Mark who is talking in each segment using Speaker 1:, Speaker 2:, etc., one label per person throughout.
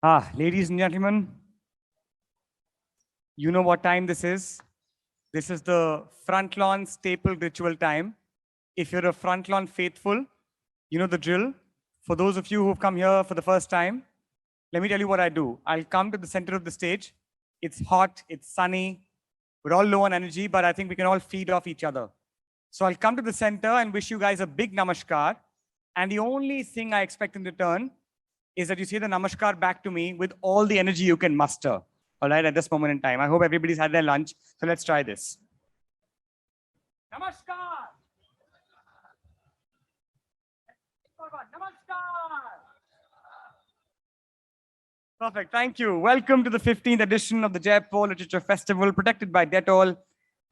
Speaker 1: Ladies and gentlemen, you know what time this is. This is the front lawn staple ritual time. If you're a front lawn faithful, you know the drill. For those of you who've come here for the first time, let me tell you what I do. I'll come to the center of the stage. It's hot, it's sunny. We're all low on energy, but I think we can all feed off each other. So I'll come to the center and wish you guys a big namaskar. And the only thing I expect in return is that you say the namaskar back to me with all the energy you can muster. All right, at this moment in time. I hope everybody's had their lunch. So let's try this. Namaskar. Namaskar. Perfect, thank you. Welcome to the 15th edition of the Jaipur Literature Festival, protected by Dettol,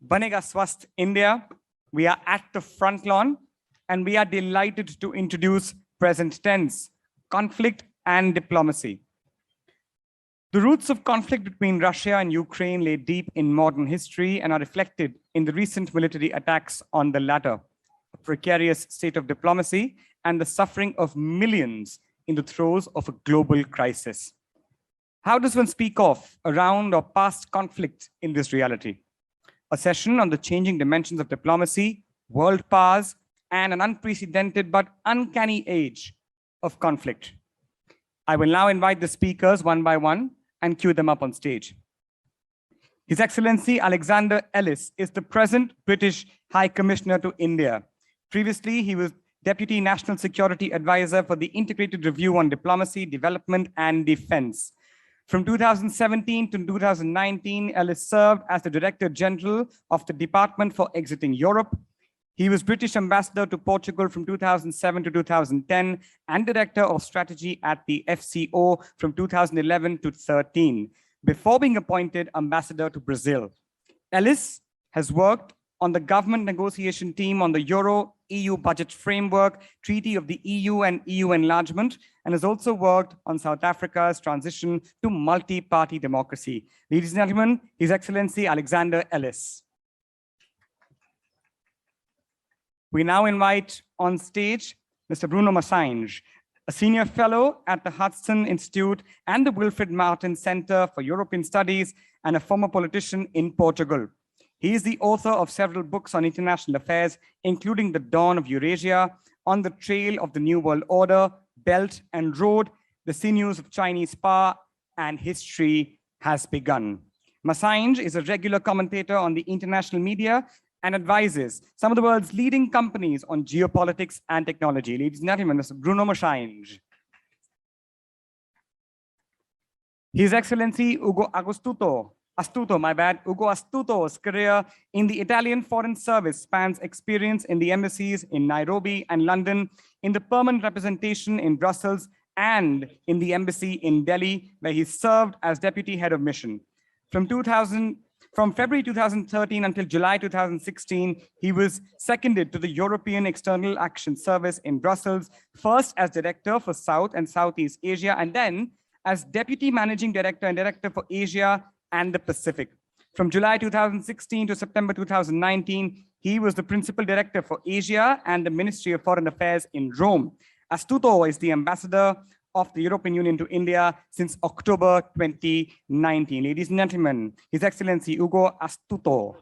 Speaker 1: Banega Swasth India. We are at the front lawn, and we are delighted to introduce present tense, conflict and diplomacy. The roots of conflict between Russia and Ukraine lay deep in modern history and are reflected in the recent military attacks on the latter, a precarious state of diplomacy, and the suffering of millions in the throes of a global crisis. How does one speak of, around, or past conflict in this reality? A session on the changing dimensions of diplomacy, world powers, and an unprecedented but uncanny age of conflict. I will now invite the speakers one by one and cue them up on stage. His Excellency Alexander Ellis is the present British High Commissioner to India. Previously, he was Deputy National Security Advisor for the Integrated Review on Diplomacy, Development, and Defense. From 2017 to 2019, Ellis served as the Director General of the Department for Exiting Europe. He was British Ambassador to Portugal from 2007 to 2010 and Director of Strategy at the FCO from 2011 to 13, before being appointed Ambassador to Brazil. Ellis has worked on the government negotiation team on the Euro-EU budget framework, Treaty of the EU and EU enlargement, and has also worked on South Africa's transition to multi-party democracy. Ladies and gentlemen, His Excellency Alexander Ellis. We now invite on stage Mr. Bruno Massage, a senior fellow at the Hudson Institute and the Wilfred Martin Center for European Studies and a former politician in Portugal. He is the author of several books on international affairs, including The Dawn of Eurasia, On the Trail of the New World Order, Belt and Road, The Sinews of Chinese Power, and History Has Begun. Massage is a regular commentator on the international media and advises some of the world's leading companies on geopolitics and technology. Ladies and gentlemen, Mr. Bruno Macaes. His Excellency Ugo Ugo Astuto's career in the Italian Foreign Service spans experience in the embassies in Nairobi and London, in the permanent representation in Brussels, and in the embassy in Delhi, where he served as Deputy Head of Mission. From February 2013 until July 2016, he was seconded to the European External Action Service in Brussels, first as Director for South and Southeast Asia, and then as Deputy Managing Director and Director for Asia and the Pacific. From July 2016 to September 2019, he was the Principal Director for Asia and the Ministry of Foreign Affairs in Rome. Astuto is the Ambassador of the European Union to India since October 2019. Ladies and gentlemen, His Excellency Ugo Astuto.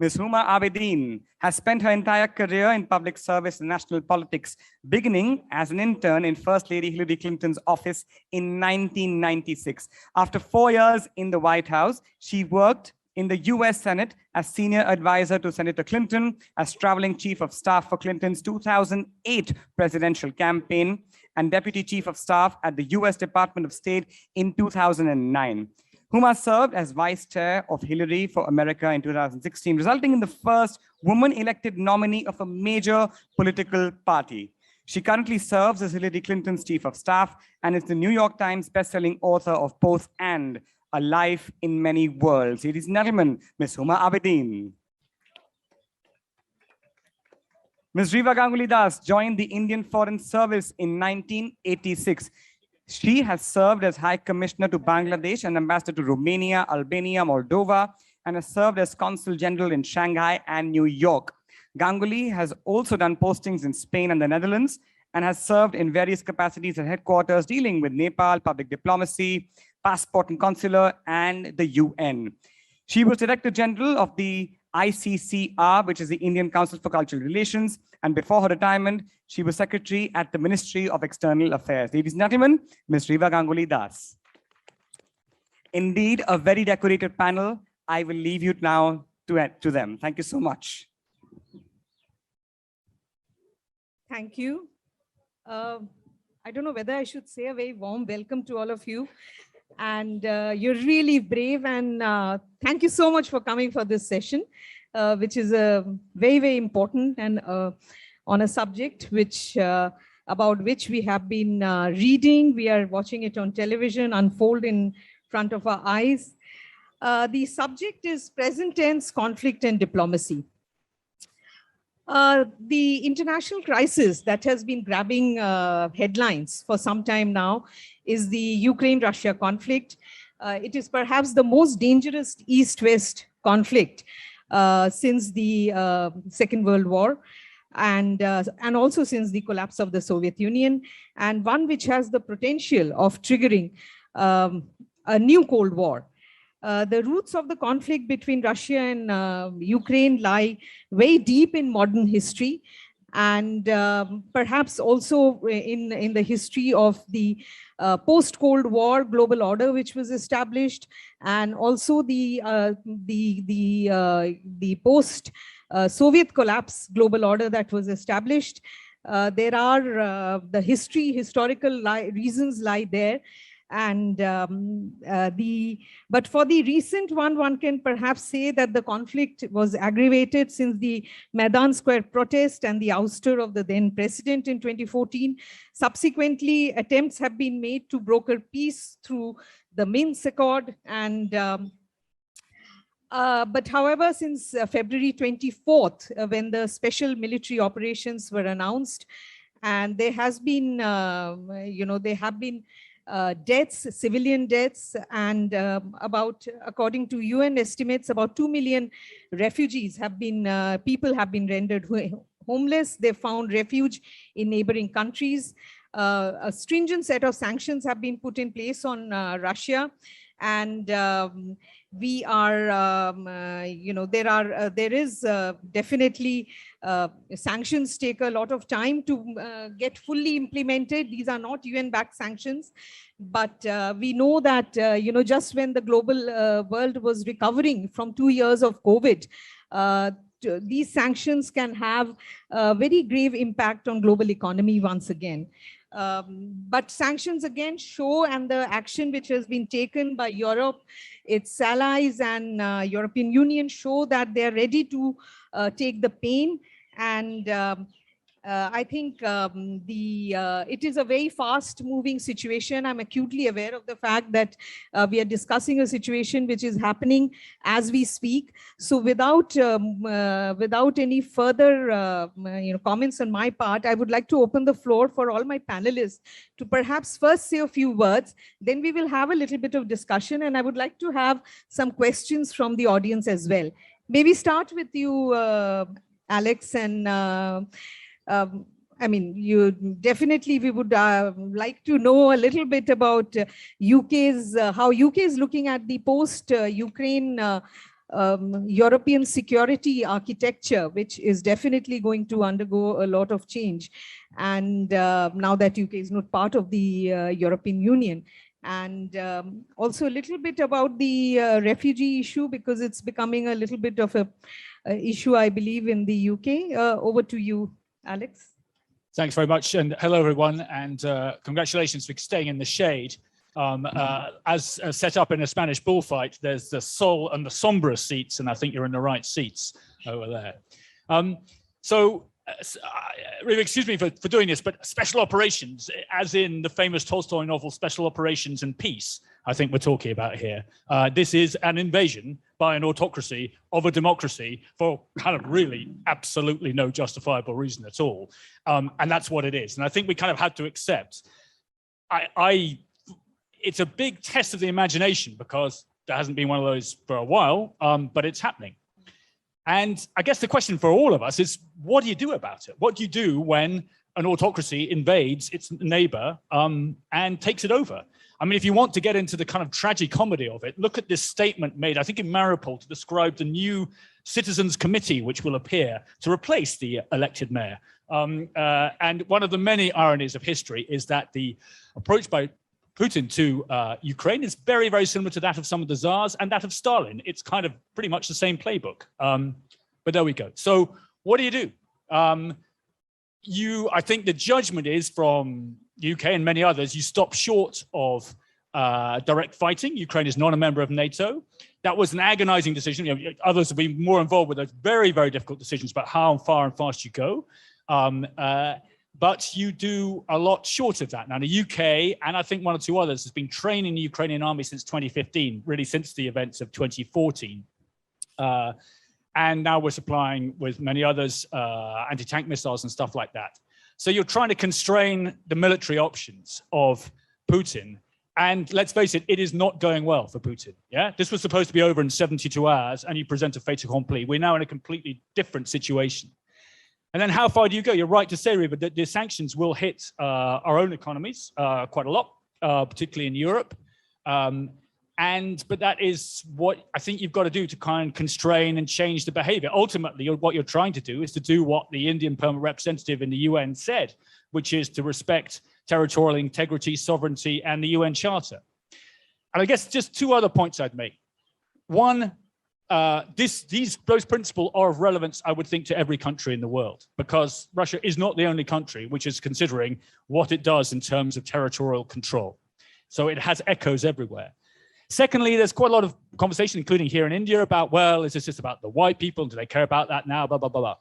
Speaker 1: Ms. Huma Abedin has spent her entire career in public service and national politics, beginning as an intern in First Lady Hillary Clinton's office in 1996. After 4 years in the White House, she worked in the US Senate as senior advisor to Senator Clinton, as traveling chief of staff for Clinton's 2008 presidential campaign, and deputy chief of staff at the US Department of State in 2009. Huma served as vice chair of Hillary for America in 2016, resulting in the first woman elected nominee of a major political party. She currently serves as Hillary Clinton's chief of staff and is the New York Times bestselling author of Both and A Life in Many Worlds. Ladies and gentlemen, Ms. Huma Abedin. Ms. Riva Das joined the Indian Foreign Service in 1986. She has served as High Commissioner to Bangladesh and Ambassador to Romania, Albania, Moldova, and has served as Consul General in Shanghai and New York. Ganguly has also done postings in Spain and the Netherlands and has served in various capacities at headquarters dealing with Nepal, public diplomacy, passport and consular, and the UN. She was Director General of the ICCR, which is the Indian Council for Cultural Relations. And before her retirement, she was Secretary at the Ministry of External Affairs. Ladies and gentlemen, Ms. Riva Das. Indeed, a very decorated panel. I will leave you now to them. Thank you so much.
Speaker 2: Thank you. I don't know whether I should say a very warm welcome to all of you. And you're really brave, and thank you so much for coming for this session, which is very, very important, and on a subject which about which we have been reading. We are watching it on television unfold in front of our eyes. The subject is present tense conflict and diplomacy. The international crisis that has been grabbing headlines for some time now is the Ukraine-Russia conflict. It is perhaps the most dangerous East-West conflict since the Second World War, and also since the collapse of the Soviet Union, and one which has the potential of triggering a new Cold War. The roots of the conflict between Russia and Ukraine lie very deep in modern history, and perhaps also in the history of the post-Cold War global order which was established, and also the post-Soviet collapse global order that was established. There are the historical reasons lie there. And but for the recent one can perhaps say that the conflict was aggravated since the Maidan Square protest and the ouster of the then president in 2014. Subsequently, attempts have been made to broker peace through the Minsk Accord, and but however, since February 24th, when the special military operations were announced, and there has been, there have been deaths, civilian deaths, and according to UN estimates, about 2 million refugees have been, people have been rendered homeless. They found refuge in neighboring countries. A stringent set of sanctions have been put in place on Russia, and we are, there is definitely sanctions take a lot of time to get fully implemented. These are not UN-backed sanctions, but we know that, just when the global world was recovering from 2 years of COVID, these sanctions can have a very grave impact on global economy once again. But sanctions again show, and the action which has been taken by Europe, its allies, and European Union show that they're ready to take the pain. And I think it is a very fast moving situation. I'm acutely aware of the fact that we are discussing a situation which is happening as we speak. So without any further comments on my part, I would like to open the floor for all my panelists to perhaps first say a few words, then we will have a little bit of discussion, and I would like to have some questions from the audience as well. Maybe start with you, Alex, and I mean, you definitely, we would like to know a little bit about how UK is looking at the post-Ukraine European security architecture, which is definitely going to undergo a lot of change. And now that UK is not part of the European Union. And also a little bit about the refugee issue, because it's becoming a little bit of a issue, I believe, in the UK. Over to you, Alex.
Speaker 3: Thanks very much, and hello everyone, and congratulations for staying in the shade. As set up in a Spanish bullfight, there's the Sol and the Sombra seats, and I think you're in the right seats over there. Really, excuse me for doing this, but special operations, as in the famous Tolstoy novel Special Operations and Peace, I think we're talking about here. This is an invasion by an autocracy of a democracy for kind of really absolutely no justifiable reason at all. And that's what it is. And I think we kind of had to accept. It's a big test of the imagination, because there hasn't been one of those for a while, but it's happening. And I guess the question for all of us is, what do you do about it? What do you do when an autocracy invades its neighbor and takes it over. I mean, if you want to get into the kind of tragicomedy of it, look at this statement made, I think in Mariupol, to describe the new Citizens Committee, which will appear to replace the elected mayor. And one of the many ironies of history is that the approach by Putin to Ukraine is very, very similar to that of some of the czars and that of Stalin. It's kind of pretty much the same playbook. But there we go. So what do? I think the judgment is from UK and many others, you stop short of direct fighting. Ukraine is not a member of NATO. That was an agonizing decision. You know, others have been more involved with those very, very difficult decisions about how far and fast you go. But you do a lot short of that. Now, the UK, and I think one or two others, has been training the Ukrainian army since 2015, really since the events of 2014. And now we're supplying with many others anti-tank missiles and stuff like that. So you're trying to constrain the military options of Putin. And let's face it, it is not going well for Putin. Yeah, this was supposed to be over in 72 hours and you present a fait accompli. We're now in a completely different situation. And then how far do you go? You're right to say, Riva, that the sanctions will hit our own economies quite a lot, particularly in Europe. But that is what I think you've got to do to kind of constrain and change the behavior. Ultimately, what you're trying to do is to do what the Indian permanent representative in the UN said, which is to respect territorial integrity, sovereignty, and the UN Charter. And I guess just two other points I'd make. One, those principles are of relevance, I would think, to every country in the world, because Russia is not the only country which is considering what it does in terms of territorial control. So it has echoes everywhere. Secondly, there's quite a lot of conversation, including here in India, about, well, is this just about the white people? Do they care about that now? Blah, blah, blah, blah.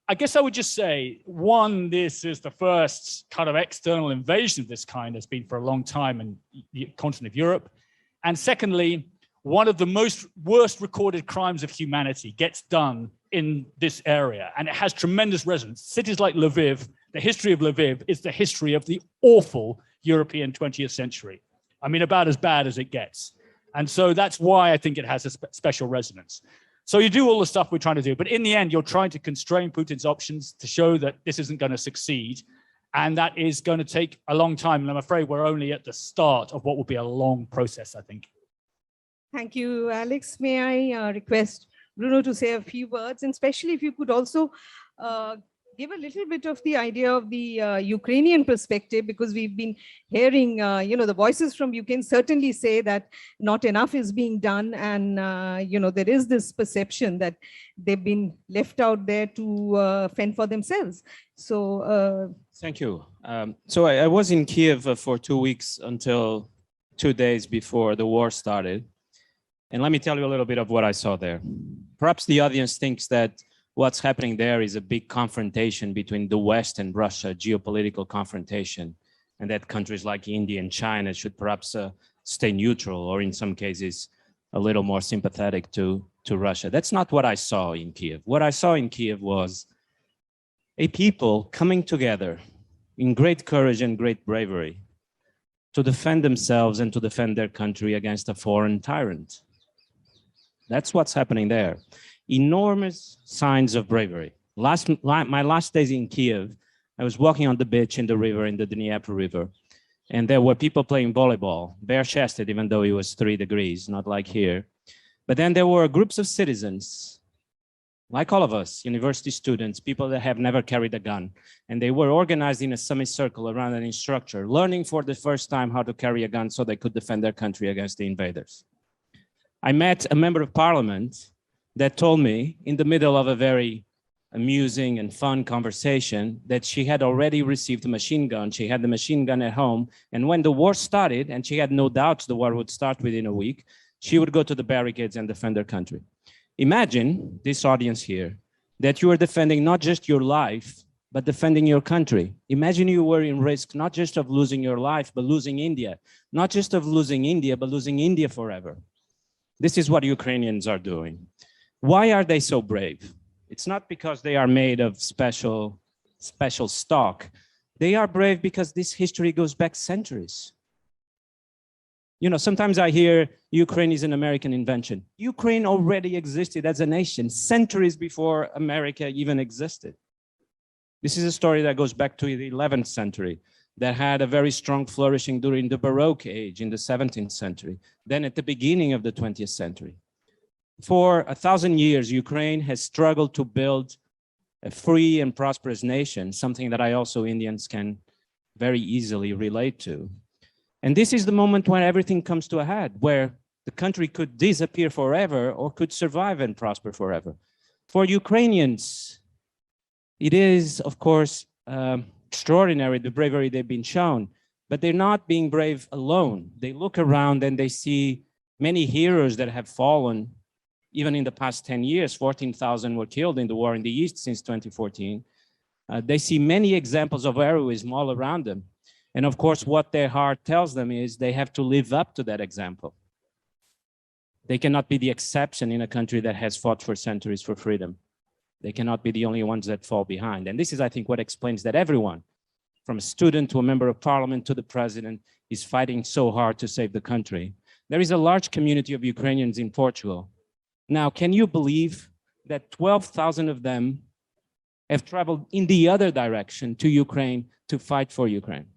Speaker 3: I guess I would just say, one, this is the first kind of external invasion of this kind that's been for a long time in the continent of Europe. And secondly, one of the worst recorded crimes of humanity gets done in this area. And it has tremendous resonance. Cities like Lviv, the history of Lviv is the history of the awful European 20th century. I mean, about as bad as it gets. And so that's why I think it has a special resonance. So you do all the stuff we're trying to do, but in the end, you're trying to constrain Putin's options to show that this isn't going to succeed. And that is going to take a long time. And I'm afraid we're only at the start of what will be a long process, I think.
Speaker 2: Thank you, Alex. May I request Bruno to say a few words, and especially if you could also give a little bit of the idea of the Ukrainian perspective, because we've been hearing, the voices from Ukraine certainly say that not enough is being done. And, there is this perception that they've been left out there to fend for themselves. So.
Speaker 4: Thank you. So I was in Kiev for 2 weeks until 2 days before the war started. And let me tell you a little bit of what I saw there. Perhaps the audience thinks that what's happening there is a big confrontation between the West and Russia, geopolitical confrontation, and that countries like India and China should perhaps stay neutral, or in some cases, a little more sympathetic to Russia. That's not what I saw in Kiev. What I saw in Kiev was a people coming together in great courage and great bravery to defend themselves and to defend their country against a foreign tyrant. That's what's happening there. Enormous signs of bravery. My last days in Kiev, I was walking on the beach in the river, in the Dnieper River, and there were people playing volleyball, bare-chested, even though it was 3 degrees, not like here. But then there were groups of citizens, like all of us, university students, people that have never carried a gun, and they were organized in a semicircle around an instructor, learning for the first time how to carry a gun so they could defend their country against the invaders. I met a member of parliament that told me in the middle of a very amusing and fun conversation that she had already received a machine gun. She had the machine gun at home. And when the war started, and she had no doubts the war would start within a week, she would go to the barricades and defend her country. Imagine this audience here, that you are defending not just your life, but defending your country. Imagine you were in risk, not just of losing your life, but losing India. Not just of losing India, but losing India forever. This is what Ukrainians are doing. Why are they so brave? It's not because they are made of special stock. They are brave because this history goes back centuries. You know, sometimes I hear Ukraine is an American invention. Ukraine already existed as a nation centuries before America even existed. This is a story that goes back to the 11th century, that had a very strong flourishing during the Baroque age in the 17th century, then at the beginning of the 20th century. For 1,000 years, Ukraine has struggled to build a free and prosperous nation, something that Indians can very easily relate to. And this is the moment when everything comes to a head, where the country could disappear forever or could survive and prosper forever. For Ukrainians, it is, of course, extraordinary, the bravery they've been shown, but they're not being brave alone. They look around and they see many heroes that have fallen, even in the past 10 years. 14,000 were killed in the war in the East since 2014. They see many examples of heroism all around them. And of course, what their heart tells them is they have to live up to that example. They cannot be the exception in a country that has fought for centuries for freedom. They cannot be the only ones that fall behind. And this is, I think, what explains that everyone, from a student to a member of parliament to the president, is fighting so hard to save the country. There is a large community of Ukrainians in Portugal. Now, can you believe that 12,000 of them have traveled in the other direction to Ukraine to fight for Ukraine?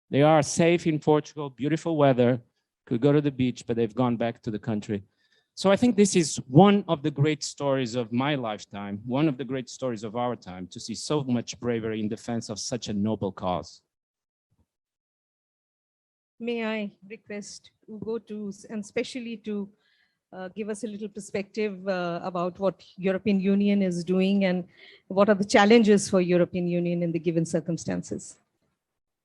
Speaker 4: They are safe in Portugal, beautiful weather, could go to the beach, but they've gone back to the country. So I think this is one of the great stories of my lifetime, one of the great stories of our time, to see so much bravery in defense of such a noble cause.
Speaker 2: May I request Ugo to, and especially to give us a little perspective about what European Union is doing and what are the challenges for European Union in the given circumstances.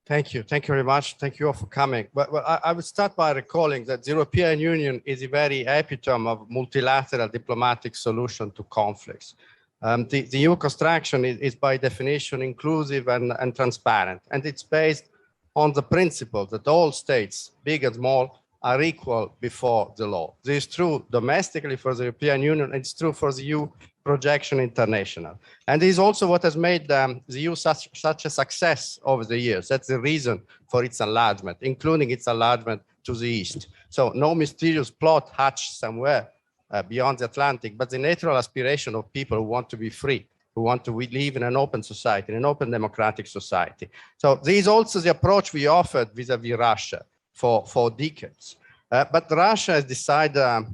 Speaker 5: Thank you. Thank you very much. Thank you all for coming. But I would start by recalling that the European Union is a very epitome of multilateral diplomatic solution to conflicts. The EU construction is by definition inclusive and transparent, and it's based on the principle that all states, big and small, are equal before the law. This is true domestically for the European Union, and it's true for the EU projection international. And this is also what has made the EU such a success over the years. That's the reason for its enlargement, including its enlargement to the east. So no mysterious plot hatched somewhere beyond the Atlantic, but the natural aspiration of people who want to be free, who want to live in an open society, in an open democratic society. So this is also the approach we offered vis-a-vis Russia for decades. But Russia has decided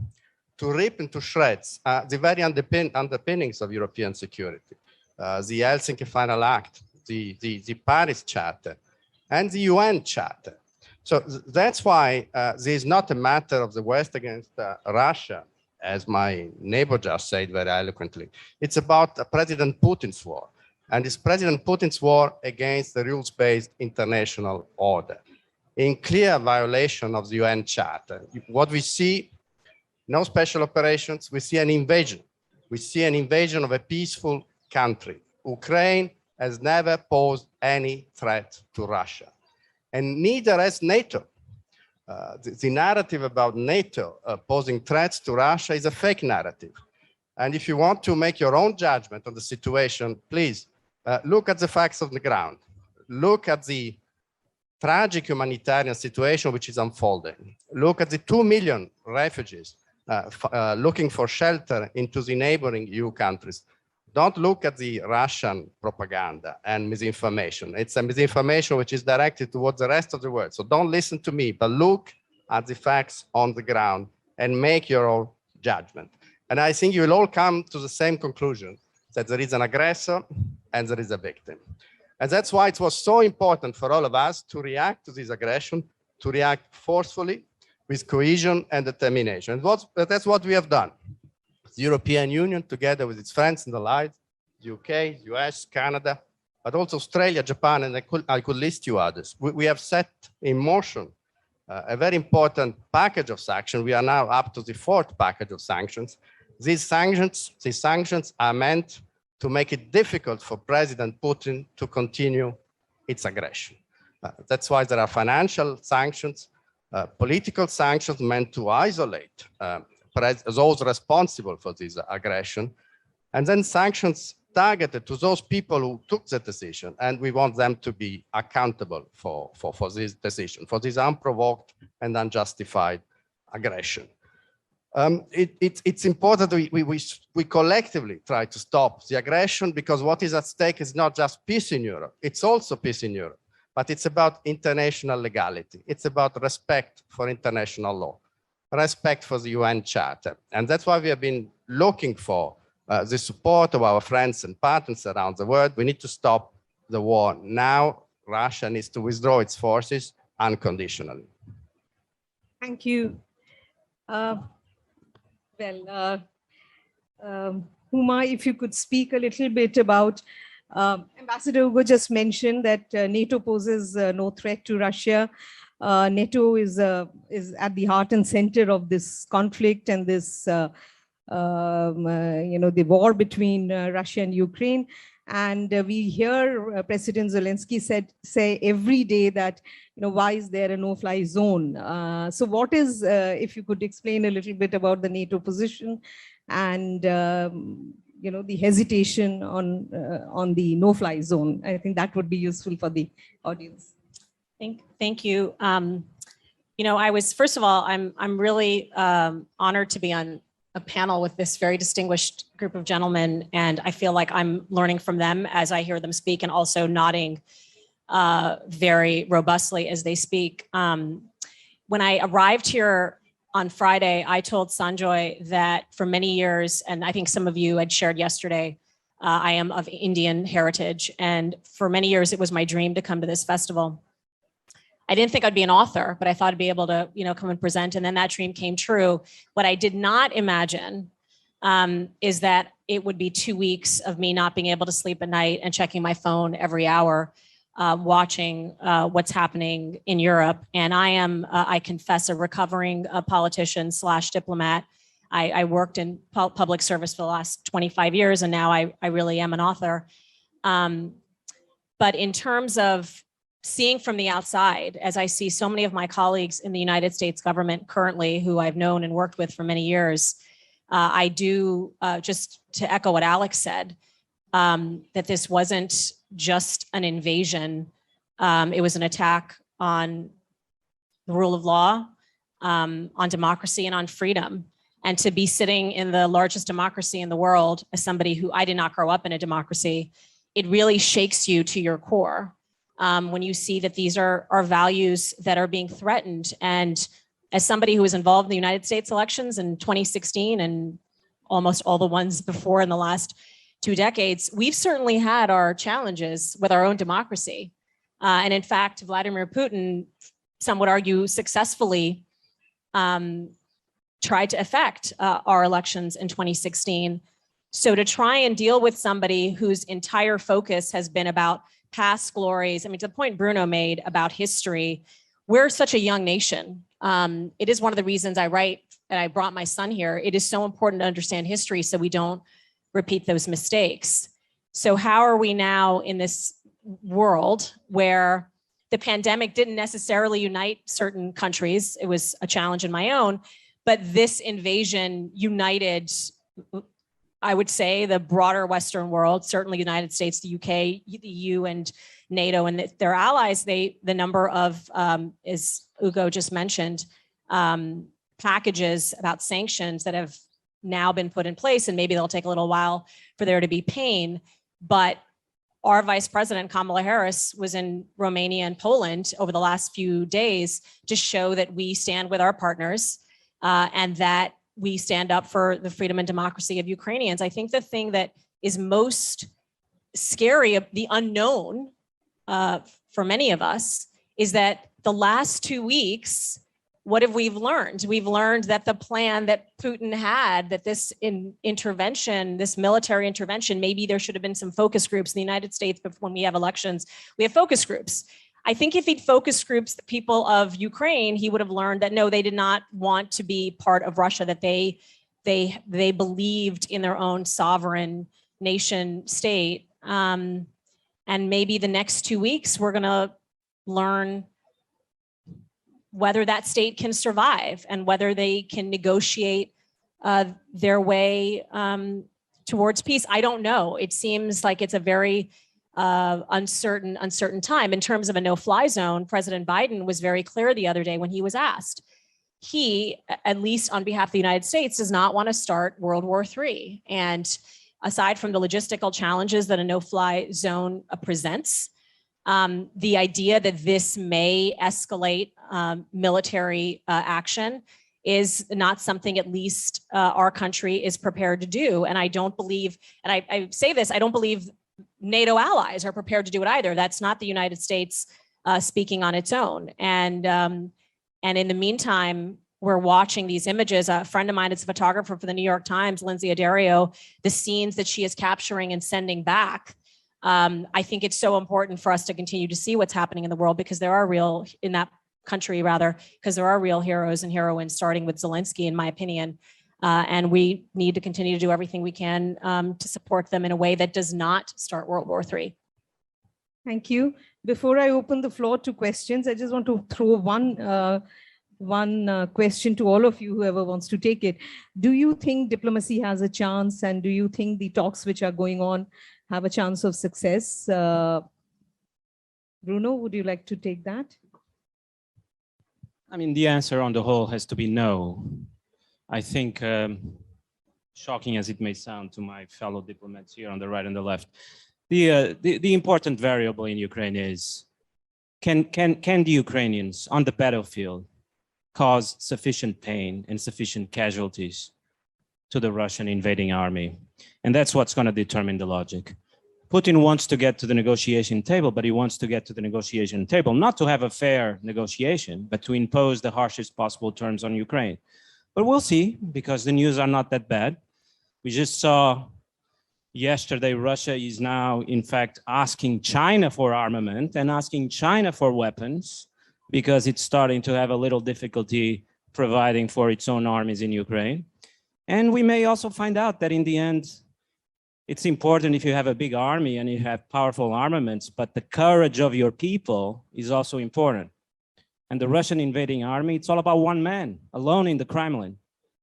Speaker 5: to rip into shreds the very underpinnings of European security, the Helsinki Final Act, the Paris Charter, and the UN Charter. So that's why this is not a matter of the West against Russia, as my neighbor just said very eloquently. It's about President Putin's war, and it's President Putin's war against the rules-based international order, in clear violation of the UN Charter. What we see, no special operations, we see an invasion. We see an invasion of a peaceful country. Ukraine has never posed any threat to Russia, and neither has NATO. The narrative about NATO posing threats to Russia is a fake narrative. And if you want to make your own judgment on the situation, please look at the facts on the ground. Look at the tragic humanitarian situation which is unfolding. Look at the 2 million refugees looking for shelter into the neighboring EU countries. Don't look at the Russian propaganda and misinformation. It's a misinformation which is directed towards the rest of the world. So don't listen to me, but look at the facts on the ground and make your own judgment. And I think you will all come to the same conclusion, that there is an aggressor and there is a victim. And that's why it was so important for all of us to react to this aggression, to react forcefully, with cohesion and determination. And that's what we have done. The European Union, together with its friends in the Allies, the UK, US, Canada, but also Australia, Japan, and I could list you others. We have set in motion a very important package of sanctions. We are now up to the 4th package of sanctions. These sanctions are meant to make it difficult for President Putin to continue its aggression. That's why there are financial sanctions, political sanctions meant to isolate those responsible for this aggression, and then sanctions targeted to those people who took the decision, and we want them to be accountable for this decision, for this unprovoked and unjustified aggression. It's important that we collectively try to stop the aggression, because what is at stake is not just peace in Europe, it's also peace in Europe, but it's about international legality. It's about respect for international law, respect for the UN Charter. And that's why we have been looking for the support of our friends and partners around the world. We need to stop the war now. Russia needs to withdraw its forces unconditionally.
Speaker 2: Thank you. Huma, if you could speak a little bit about, Ambassador Ugo just mentioned that NATO poses no threat to Russia. NATO is at the heart and center of this conflict and this, the war between Russia and Ukraine. And we hear President Zelensky say every day that, why is there a no-fly zone? So what is, if you could explain a little bit about the NATO position and, the hesitation on the no-fly zone? I think that would be useful for the audience.
Speaker 6: Thank you. I was, first of all, I'm really honored to be on a panel with this very distinguished group of gentlemen, and I feel like I'm learning from them as I hear them speak, and also nodding very robustly as they speak. When I arrived here on Friday, I told Sanjoy that for many years, and I think some of you had shared yesterday, I am of Indian heritage, and for many years it was my dream to come to this festival. I didn't think I'd be an author, but I thought I'd be able to, come and present. And then that dream came true. What I did not imagine is that it would be 2 weeks of me not being able to sleep at night and checking my phone every hour, watching what's happening in Europe. And I am, I confess, a recovering politician / diplomat. I worked in public service for the last 25 years, and now I really am an author. But in terms of seeing from the outside, as I see so many of my colleagues in the United States government currently, who I've known and worked with for many years, I do, just to echo what Alex said, that this wasn't just an invasion. It was an attack on the rule of law, on democracy, and on freedom. And to be sitting in the largest democracy in the world, as somebody who, I did not grow up in a democracy, it really shakes you to your core. When you see that these are values that are being threatened. And as somebody who was involved in the United States elections in 2016 and almost all the ones before in the last 2 decades, we've certainly had our challenges with our own democracy. And in fact, Vladimir Putin, some would argue successfully, tried to affect our elections in 2016. So to try and deal with somebody whose entire focus has been about past glories. I mean, to the point Bruno made about history, we're such a young nation. It is one of the reasons I write, and I brought my son here. It is so important to understand history so we don't repeat those mistakes. So how are we now in this world where the pandemic didn't necessarily unite certain countries? It was a challenge in my own, but this invasion united, I would say, the broader Western world, certainly the United States, the UK, the EU, and NATO, and their allies. The number of, as Ugo just mentioned, packages about sanctions that have now been put in place, and maybe they'll take a little while for there to be pain. But our Vice President, Kamala Harris, was in Romania and Poland over the last few days to show that we stand with our partners and that we stand up for the freedom and democracy of Ukrainians. I think the thing that is most scary, the unknown for many of us, is that the last 2 weeks, what have we learned? We've learned that the plan that Putin had, that this intervention, this military intervention, maybe there should have been some focus groups in the United States, but when we have elections, we have focus groups. I think if he'd focus groups the people of Ukraine, he would have learned that no, they did not want to be part of Russia, that they believed in their own sovereign nation state. And maybe the next 2 weeks, we're gonna learn whether that state can survive and whether they can negotiate their way towards peace. I don't know. It seems like it's a very uncertain time. In terms of a no-fly zone, President Biden was very clear the other day when he was asked. he, at least on behalf of the United States, does not want to start World War III. And aside from the logistical challenges that a no-fly zone presents, the idea that this may escalate military action is not something at least our country is prepared to do. And I don't believe, and I say this, I don't believe NATO allies are prepared to do it either. That's not the United States speaking on its own. And in the meantime, we're watching these images. A friend of mine is a photographer for the New York Times, Lindsay Addario, the scenes that she is capturing and sending back. I think it's so important for us to continue to see what's happening in the world, because there are real, in that country rather, because there are real heroes and heroines, starting with Zelensky, in my opinion. And we need to continue to do everything we can to support them in a way that does not start World War III.
Speaker 2: Thank you. Before I open the floor to questions, I just want to throw one question to all of you, whoever wants to take it. Do you think diplomacy has a chance, and do you think the talks which are going on have a chance of success? Bruno, would you like to take that?
Speaker 4: I mean, the answer on the whole has to be no. I think, shocking as it may sound to my fellow diplomats here on the right and the left, the important variable in Ukraine is, can the Ukrainians on the battlefield cause sufficient pain and sufficient casualties to the Russian invading army? And that's what's going to determine the logic. Putin wants to get to the negotiation table, but he wants to get to the negotiation table not to have a fair negotiation, but to impose the harshest possible terms on Ukraine. But we'll see, because the news are not that bad. We just saw yesterday, Russia is now, in fact, asking China for armament and asking China for weapons, because it's starting to have a little difficulty providing for its own armies in Ukraine. And we may also find out that in the end, it's important if you have a big army and you have powerful armaments, but the courage of your people is also important. And the Russian invading army, it's all about one man alone in the Kremlin,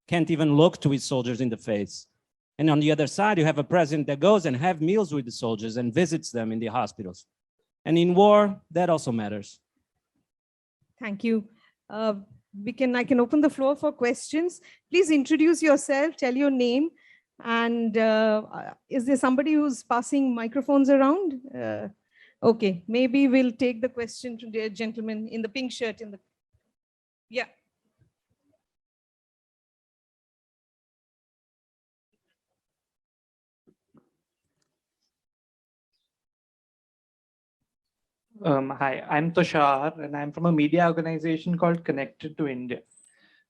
Speaker 4: can't even look to his soldiers in the face. And on the other side, you have a president that goes and have meals with the soldiers and visits them in the hospitals. And in war, that also matters.
Speaker 2: Thank you. I can open the floor for questions. Please introduce yourself, tell your name, and is there somebody who's passing microphones around? Okay, maybe we'll take the question to the gentleman in the pink shirt. Yeah.
Speaker 7: Hi, I'm Tushar, and I'm from a media organization called Connected to India.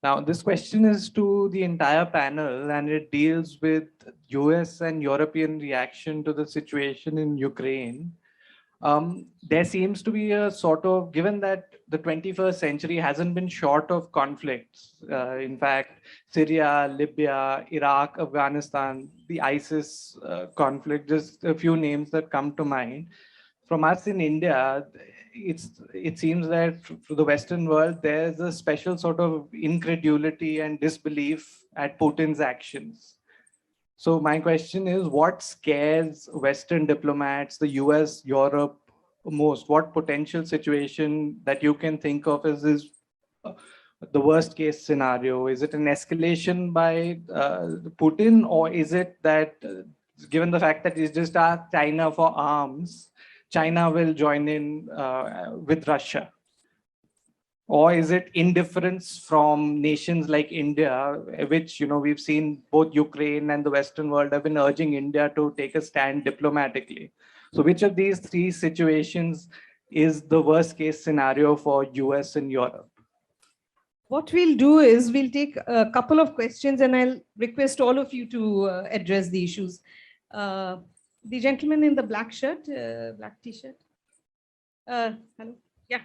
Speaker 7: Now, this question is to the entire panel, and it deals with US and European reaction to the situation in Ukraine. There seems to be a sort of, given that the 21st century hasn't been short of conflicts, in fact, Syria, Libya, Iraq, Afghanistan, the ISIS conflict, just a few names that come to mind. From us in India, it seems that for the Western world, there's a special sort of incredulity and disbelief at Putin's actions. So my question is, what scares Western diplomats, the US, Europe most? What potential situation that you can think of as is the worst case scenario? Is it an escalation by Putin, or is it that given the fact that he's just asked China for arms, China will join in with Russia? Or is it indifference from nations like India, which, we've seen both Ukraine and the Western world have been urging India to take a stand diplomatically? So which of these three situations is the worst case scenario for US and Europe?
Speaker 2: What we'll do is we'll take a couple of questions, and I'll request all of you to address the issues. The gentleman in the black shirt, black t-shirt. Hello. Yeah.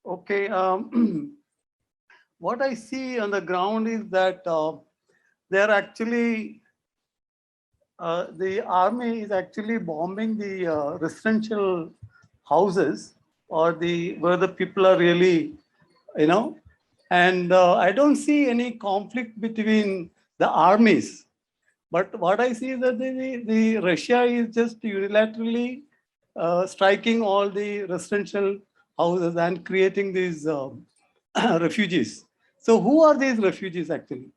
Speaker 8: Okay. What I see on the ground is that they're actually, the army is actually bombing the residential houses, or where the people are really, and I don't see any conflict between the armies. But what I see is that the Russia is just unilaterally striking all the residential houses and creating these refugees. So who are these refugees actually?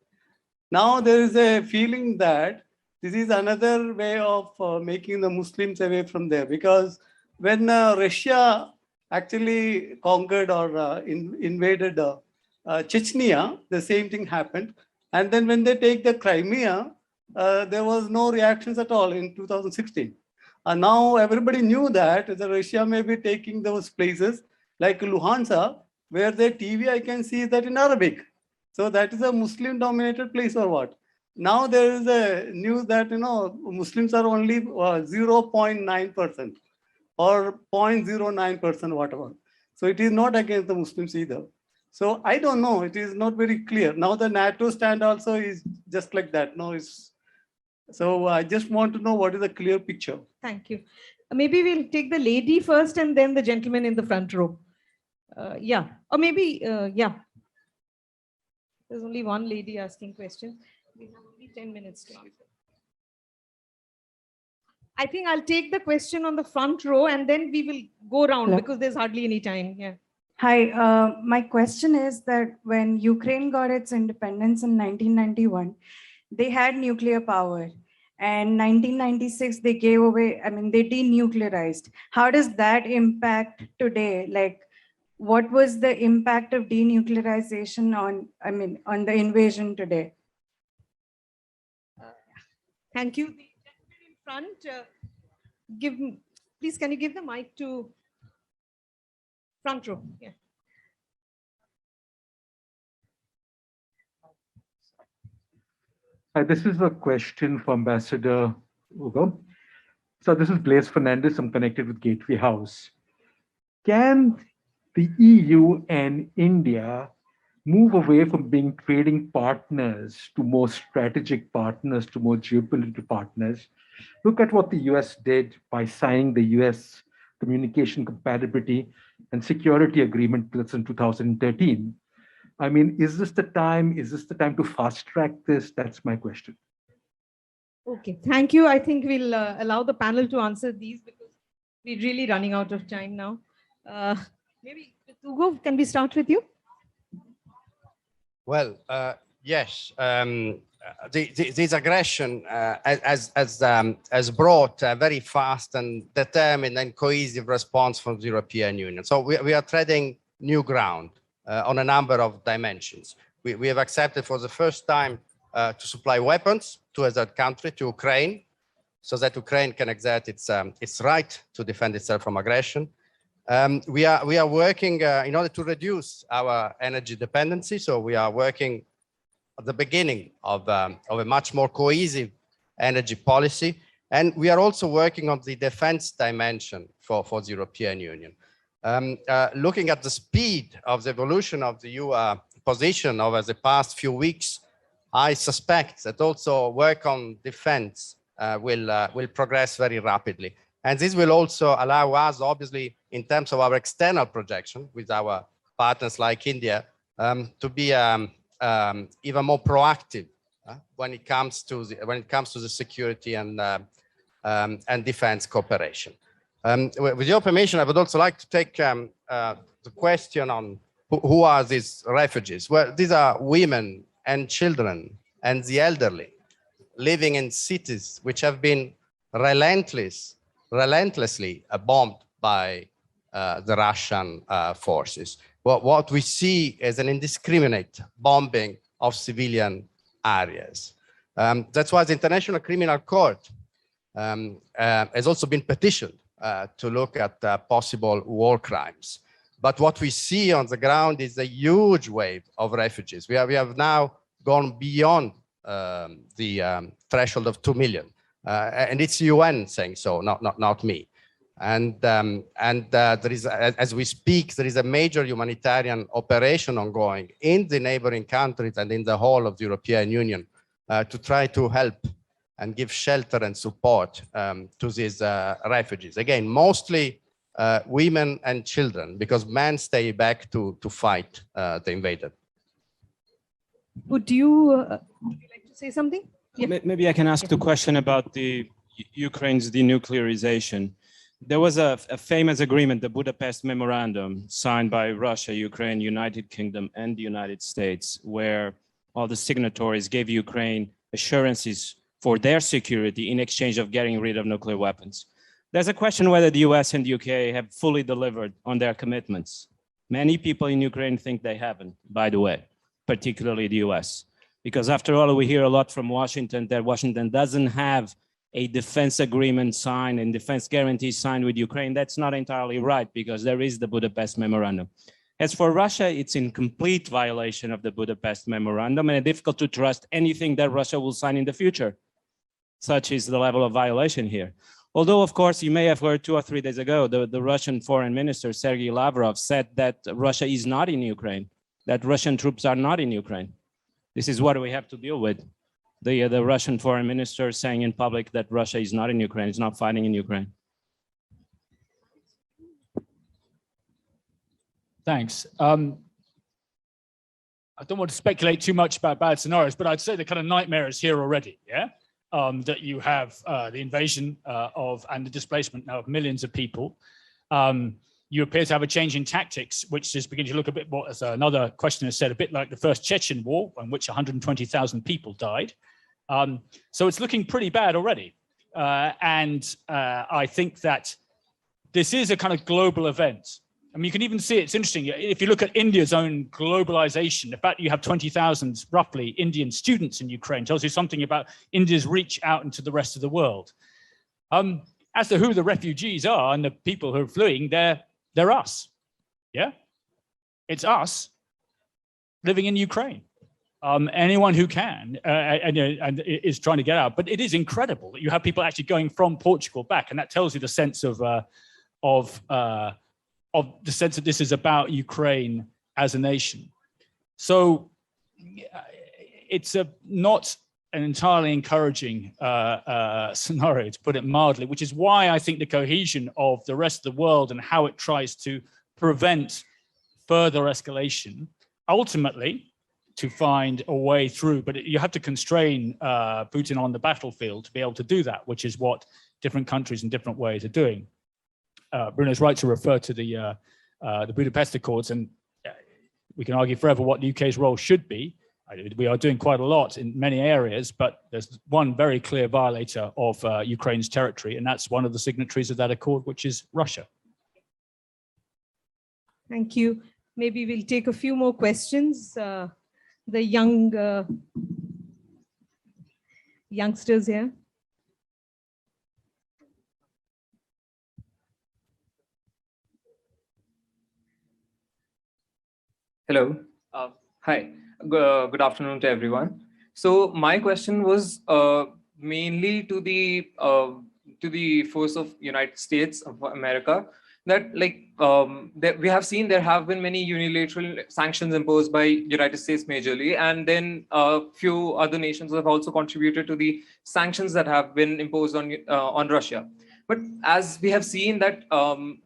Speaker 8: Now there is a feeling that this is another way of making the Muslims away from there, because when Russia actually conquered or invaded Chechnya, the same thing happened. And then when they take the Crimea, there was no reactions at all in 2016. And now everybody knew that the Russia may be taking those places like Luhansk, where the TV I can see that in Arabic. So that is a Muslim dominated place or what? Now there is a news that, Muslims are only 0.9% or 0.09%, whatever. So it is not against the Muslims either. So I don't know, it is not very clear. Now the NATO stand also is just like that. No, so I just want to know what is the clear picture.
Speaker 2: Thank you. Maybe we'll take the lady first and then the gentleman in the front row. Yeah, or maybe, yeah. There's only one lady asking questions. We have only 10 minutes to answer. I think I'll take the question on the front row and then we will go around because there's hardly any time. Yeah.
Speaker 9: Hi, my question is that when Ukraine got its independence in 1991, they had nuclear power. And 1996, they gave away, they denuclearized. How does that impact today? Like, what was the impact of denuclearization on the invasion today?
Speaker 2: Thank you. The gentleman in front, please, can you give the mic to front row? Yeah.
Speaker 10: This is a question for Ambassador Ugo. So this is Blaise Fernandez. I'm connected with Gateway House. Can the EU and India move away from being trading partners to more strategic partners, to more geopolitical partners? Look at what the US did by signing the US Communication Compatibility and Security Agreement that's in 2013. Is this the time? Is this the time to fast track this? That's my question.
Speaker 2: Okay, thank you. I think we'll allow the panel to answer these because we're really running out of time now. Maybe Ugo, can we start with you?
Speaker 5: Well, yes. This aggression has brought a very fast and determined and cohesive response from the European Union. So we are treading new ground on a number of dimensions. We have accepted for the first time to supply weapons to a third country, to Ukraine, so that Ukraine can exert its right to defend itself from aggression. We are working in order to reduce our energy dependency. So we are working at the beginning of a much more cohesive energy policy. And we are also working on the defense dimension for the European Union. Looking at the speed of the evolution of the EU position over the past few weeks, I suspect that also work on defense will progress very rapidly. And this will also allow us, obviously, in terms of our external projection with our partners like India, to be even more proactive when it comes to the security and defense cooperation. With your permission, I would also like to take the question on who are these refugees. Well, these are women and children and the elderly living in cities which have been relentlessly bombed by the Russian forces. What we see is an indiscriminate bombing of civilian areas. That's why the International Criminal Court has also been petitioned to look at possible war crimes. But what we see on the ground is a huge wave of refugees. We have now gone beyond the threshold of 2 million. And it's UN saying so, not me. And there is, as we speak, there is a major humanitarian operation ongoing in the neighboring countries and in the whole of the European Union to try to help and give shelter and support to these refugees. Again, mostly women and children, because men stay back to fight the invader.
Speaker 2: Would you like to say something? Yeah.
Speaker 4: Maybe I can ask the question about the Ukraine's denuclearization. There was a famous agreement, the Budapest Memorandum, signed by Russia, Ukraine, United Kingdom, and the United States, where all the signatories gave Ukraine assurances for their security in exchange of getting rid of nuclear weapons. There's a question whether the US and the UK have fully delivered on their commitments. Many people in Ukraine think they haven't, by the way, particularly the US. Because after all, we hear a lot from Washington that Washington doesn't have a defense agreement signed and defense guarantees signed with Ukraine. That's not entirely right, because there is the Budapest Memorandum. As for Russia, it's in complete violation of the Budapest Memorandum, and it's difficult to trust anything that Russia will sign in the future. Such is the level of violation here. Although, of course, you may have heard 2 or 3 days ago, the Russian foreign minister, Sergei Lavrov, said that Russia is not in Ukraine, that Russian troops are not in Ukraine. This is what we have to deal with. The Russian foreign minister saying in public that Russia is not in Ukraine, is not fighting in Ukraine.
Speaker 3: Thanks. I don't want to speculate too much about bad scenarios, but I'd say the kind of nightmare is here already, yeah? That you have the invasion and the displacement now of millions of people. You appear to have a change in tactics, which is beginning to look a bit more, as another questioner said, a bit like the first Chechen war, in which 120,000 people died. So it's looking pretty bad already. I think that this is a kind of global event. I mean, you can even see it's interesting. If you look at India's own globalization, the fact you have 20,000 roughly Indian students in Ukraine tells you something about India's reach out into the rest of the world. As to who the refugees are and the people who are fleeing, they're us. Yeah, it's us living in Ukraine. Anyone who can and is trying to get out. But it is incredible that you have people actually going from Portugal back, and that tells you the sense of the sense that this is about Ukraine as a nation. So it's not an entirely encouraging scenario, to put it mildly, which is why I think the cohesion of the rest of the world and how it tries to prevent further escalation, ultimately to find a way through, but you have to constrain Putin on the battlefield to be able to do that, which is what different countries in different ways are doing. Bruno's right to refer to the Budapest Accords, and we can argue forever what the UK's role should be. We are doing quite a lot in many areas, but there's one very clear violator of Ukraine's territory, and that's one of the signatories of that accord, which is Russia.
Speaker 2: Thank you. Maybe we'll take a few more questions. The youngsters here.
Speaker 11: Hello. Hi. Good afternoon to everyone. So my question was mainly to the force of United States of America, that that we have seen there have been many unilateral sanctions imposed by United States majorly, and then a few other nations have also contributed to the sanctions that have been imposed on Russia. But as we have seen that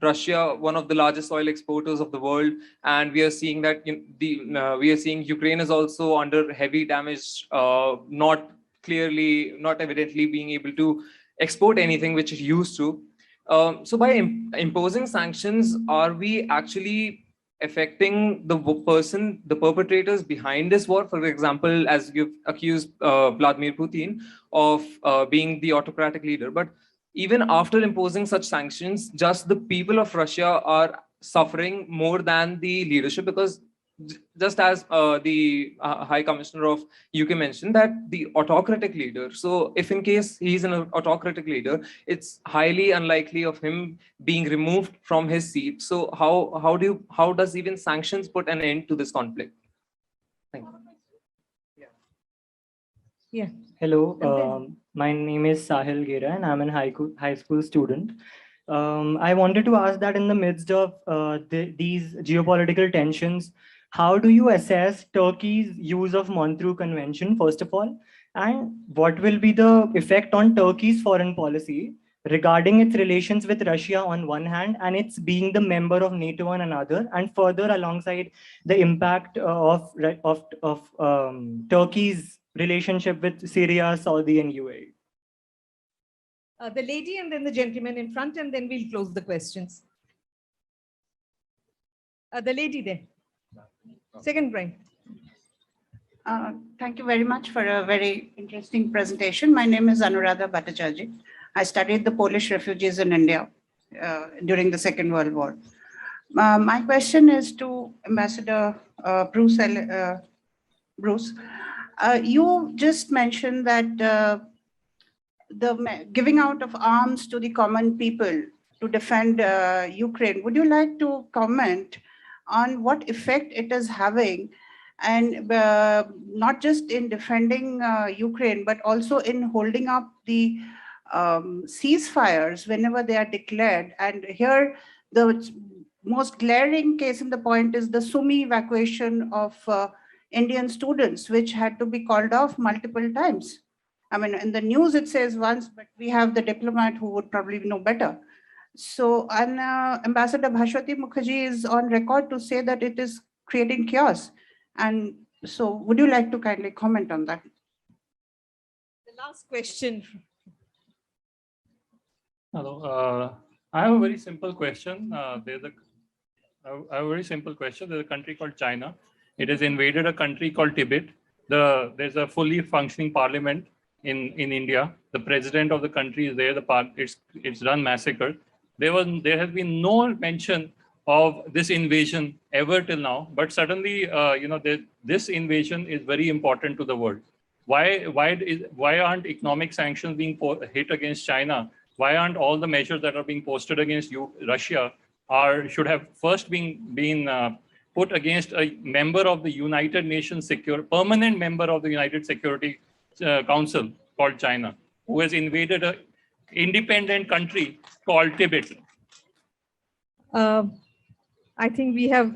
Speaker 11: Russia, one of the largest oil exporters of the world, and we are seeing that we are seeing Ukraine is also under heavy damage, not evidently being able to export anything which it used to. So by imposing sanctions, are we actually affecting the perpetrators behind this war? For example, as you've accused Vladimir Putin of being the autocratic leader, but even after imposing such sanctions, just the people of Russia are suffering more than the leadership, because just as the High Commissioner of UK mentioned, that the autocratic leader, so if in case he's an autocratic leader, it's highly unlikely of him being removed from his seat. So how does even sanctions put an end to this conflict? Thank you.
Speaker 2: Yeah.
Speaker 12: Hello, my name is Sahil Gera and I'm a high school student. I wanted to ask that in the midst of these geopolitical tensions, how do you assess Turkey's use of Montreux Convention, first of all? And what will be the effect on Turkey's foreign policy regarding its relations with Russia on one hand, and its being the member of NATO on another, and further alongside the impact of Turkey's relationship with Syria, Saudi, and UAE?
Speaker 2: The lady and then the gentleman in front, and then we'll close the questions. The lady there. Second rank.
Speaker 13: Thank you very much for a very interesting presentation. My name is Anuradha Bhattacharjee. I studied the Polish refugees in India during the Second World War. My question is to Ambassador Bruce. Bruce, you just mentioned that the giving out of arms to the common people to defend Ukraine. Would you like to comment on what effect it is having, and not just in defending Ukraine, but also in holding up the ceasefires whenever they are declared? And here, the most glaring case in the point is the Sumy evacuation of Indian students, which had to be called off multiple times. I mean, in the news it says once, but we have the diplomat who would probably know better. So, and Ambassador Bhashwati Mukherjee is on record to say that it is creating chaos. And so, would you like to kindly comment on that?
Speaker 2: The last question.
Speaker 14: Hello, I have a very simple question. I have a very simple question. There's a country called China. It has invaded a country called Tibet. There's a fully functioning parliament in India. The president of the country is there. It's run massacre. There has been no mention of this invasion ever till now. But suddenly, this invasion is very important to the world. Why aren't economic sanctions being hit against China? Why aren't all the measures that are being posted against Russia should have first been put against a member of the United Nations permanent member of the United Security Council called China, who has invaded an independent country called Tibet?
Speaker 2: I think we have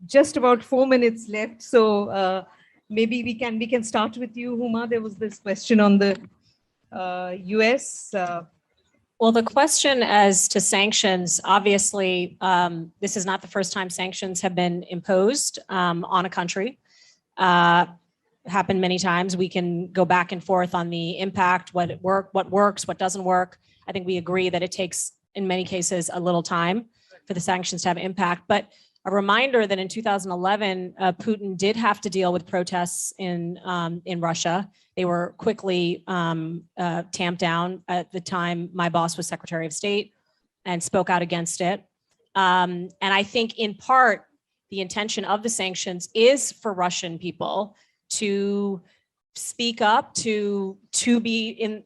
Speaker 2: just about 4 minutes left, so maybe we can start with you, Huma. There was this question on the US.
Speaker 6: Well, the question as to sanctions, obviously, this is not the first time sanctions have been imposed on a country. Happened many times. We can go back and forth on the impact, what works, what doesn't work. I think we agree that it takes, in many cases, a little time for the sanctions to have impact. But a reminder that in 2011, Putin did have to deal with protests in Russia. They were quickly tamped down. At the time, my boss was Secretary of State and spoke out against it. And I think in part, the intention of the sanctions is for Russian people to speak up, to be in,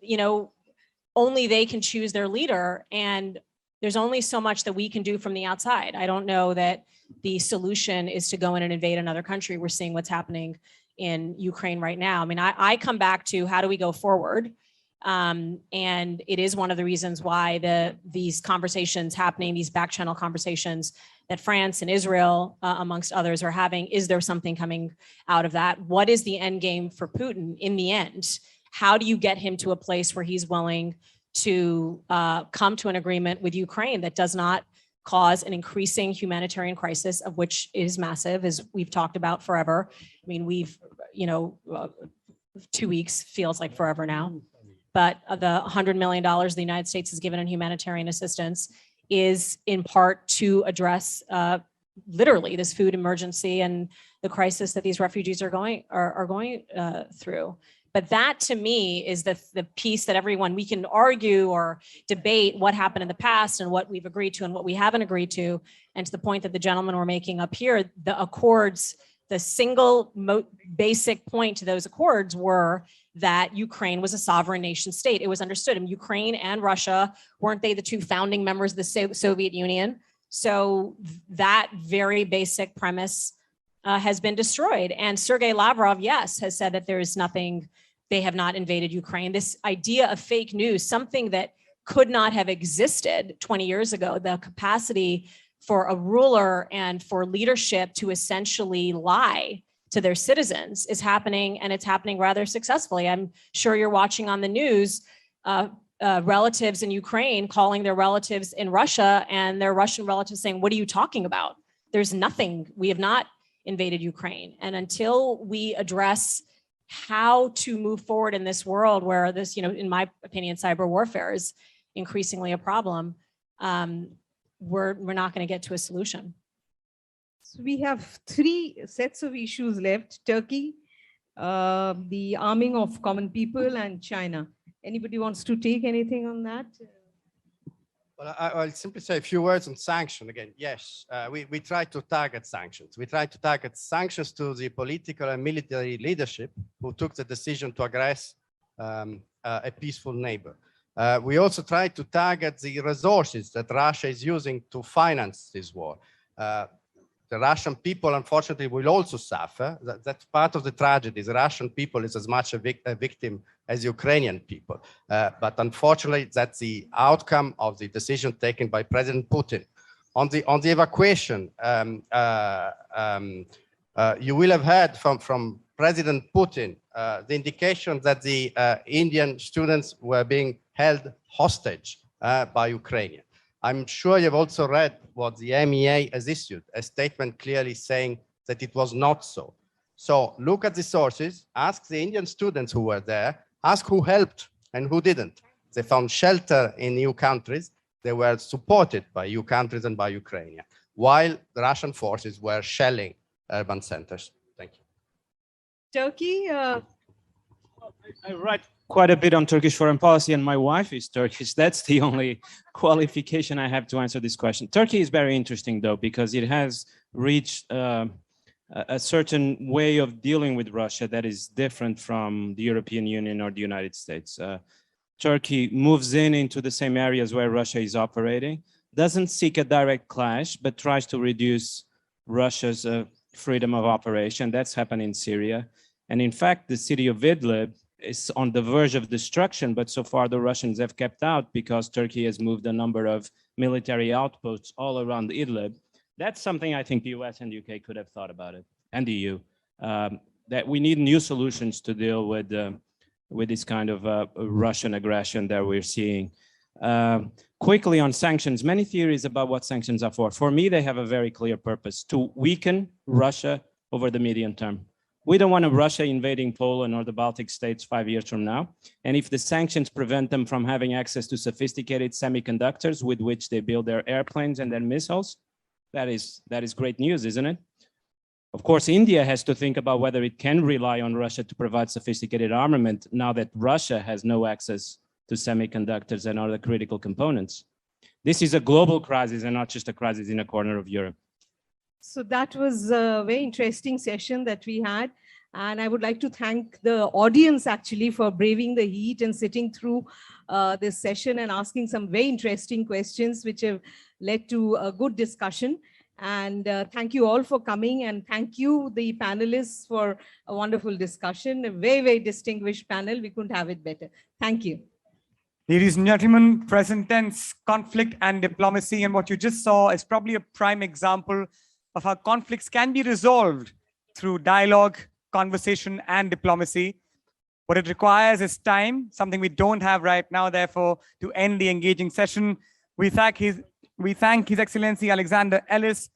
Speaker 6: only they can choose their leader. And there's only so much that we can do from the outside. I don't know that the solution is to go in and invade another country. We're seeing what's happening in Ukraine right now. I mean, I come back to how do we go forward? And it is one of the reasons why these conversations happening, these back channel conversations that France and Israel, amongst others, are having. Is there something coming out of that? What is the end game for Putin in the end? How do you get him to a place where he's willing to come to an agreement with Ukraine that does not cause an increasing humanitarian crisis, of which is massive, as we've talked about forever. I mean, 2 weeks feels like forever now. But the $100 million the United States has given in humanitarian assistance is in part to address literally this food emergency and the crisis that these refugees are going through. But that, to me, is the piece that we can argue or debate what happened in the past and what we've agreed to and what we haven't agreed to. And to the point that the gentlemen were making up here, the accords, the single basic point to those accords were that Ukraine was a sovereign nation state. It was understood. And Ukraine and Russia, weren't they the two founding members of the Soviet Union? So that very basic premise has been destroyed. And Sergei Lavrov, yes, has said that there is nothing, they have not invaded Ukraine. This idea of fake news, something that could not have existed 20 years ago, the capacity for a ruler and for leadership to essentially lie to their citizens is happening, and it's happening rather successfully. I'm sure you're watching on the news, relatives in Ukraine calling their relatives in Russia and their Russian relatives saying, what are you talking about? There's nothing, we have not invaded Ukraine. And until we address how to move forward in this world where this, in my opinion, cyber warfare is increasingly a problem, we're not going to get to a solution.
Speaker 2: So we have 3 sets of issues left: Turkey, the arming of common people, and China. Anybody wants to take anything on that?
Speaker 5: Well, I'll simply say a few words on sanction again. Yes, we try to target sanctions. We try to target sanctions to the political and military leadership who took the decision to aggress a peaceful neighbor. We also try to target the resources that Russia is using to finance this war. The Russian people, unfortunately, will also suffer. That's part of the tragedy. The Russian people is as much a victim as Ukrainian people. But unfortunately, that's the outcome of the decision taken by President Putin. On the evacuation, you will have heard from President Putin the indication that the Indian students were being held hostage by Ukrainians. I'm sure you've also read what the MEA has issued, a statement clearly saying that it was not so. So look at the sources, ask the Indian students who were there, ask who helped and who didn't. They found shelter in EU countries. They were supported by EU countries and by Ukraine, while the Russian forces were shelling urban centers. Thank you.
Speaker 2: Turkey?
Speaker 4: I write quite a bit on Turkish foreign policy, and my wife is Turkish. That's the only qualification I have to answer this question. Turkey is very interesting, though, because it has reached a certain way of dealing with Russia that is different from the European Union or the United States. Turkey moves into the same areas where Russia is operating, doesn't seek a direct clash, but tries to reduce Russia's freedom of operation. That's happened in Syria. And in fact, the city of Idlib is on the verge of destruction, but so far the Russians have kept out because Turkey has moved a number of military outposts all around Idlib. That's something I think the US and UK could have thought about it, and the EU, that we need new solutions to deal with this kind of Russian aggression that we're seeing. Quickly on sanctions, many theories about what sanctions are for. For me, they have a very clear purpose: to weaken Russia over the medium term. We don't want Russia invading Poland or the Baltic states 5 years from now. And if the sanctions prevent them from having access to sophisticated semiconductors with which they build their airplanes and their missiles, that is great news, isn't it? Of course, India has to think about whether it can rely on Russia to provide sophisticated armament now that Russia has no access to semiconductors and other critical components. This is a global crisis and not just a crisis in a corner of Europe.
Speaker 2: So that was a very interesting session that we had. And I would like to thank the audience actually for braving the heat and sitting through this session and asking some very interesting questions, which have led to a good discussion. And thank you all for coming, and thank you, the panelists, for a wonderful discussion. A very, very distinguished panel. We couldn't have it better. Thank you.
Speaker 1: Ladies and gentlemen, present tense, conflict and diplomacy. And what you just saw is probably a prime example of how conflicts can be resolved through dialogue, conversation, and diplomacy. What it requires is time, something we don't have right now. Therefore, to end the engaging session, we thank His Excellency Alexander Ellis,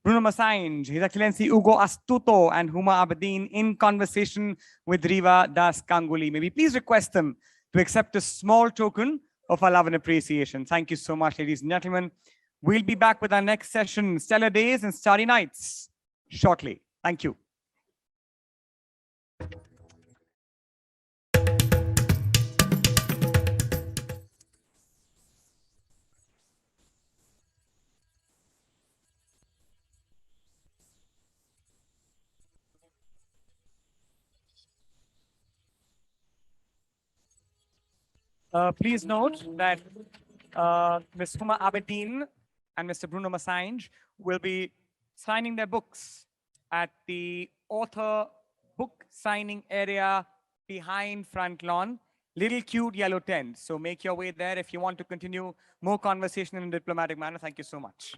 Speaker 1: Bruno Massage, His Excellency Ugo Astuto, and Huma Abedin in conversation with Riva Das Ganguly. May we please request them to accept a small token of our love and appreciation. Thank you so much, ladies and gentlemen. We'll be back with our next session, Stellar Days and Starry Nights, shortly. Thank you. Please note that Ms. Huma Abedin and Mr. Bruno Massage will be signing their books at the author book signing area behind front lawn, little cute yellow tent. So make your way there if you want to continue more conversation in a diplomatic manner. Thank you so much.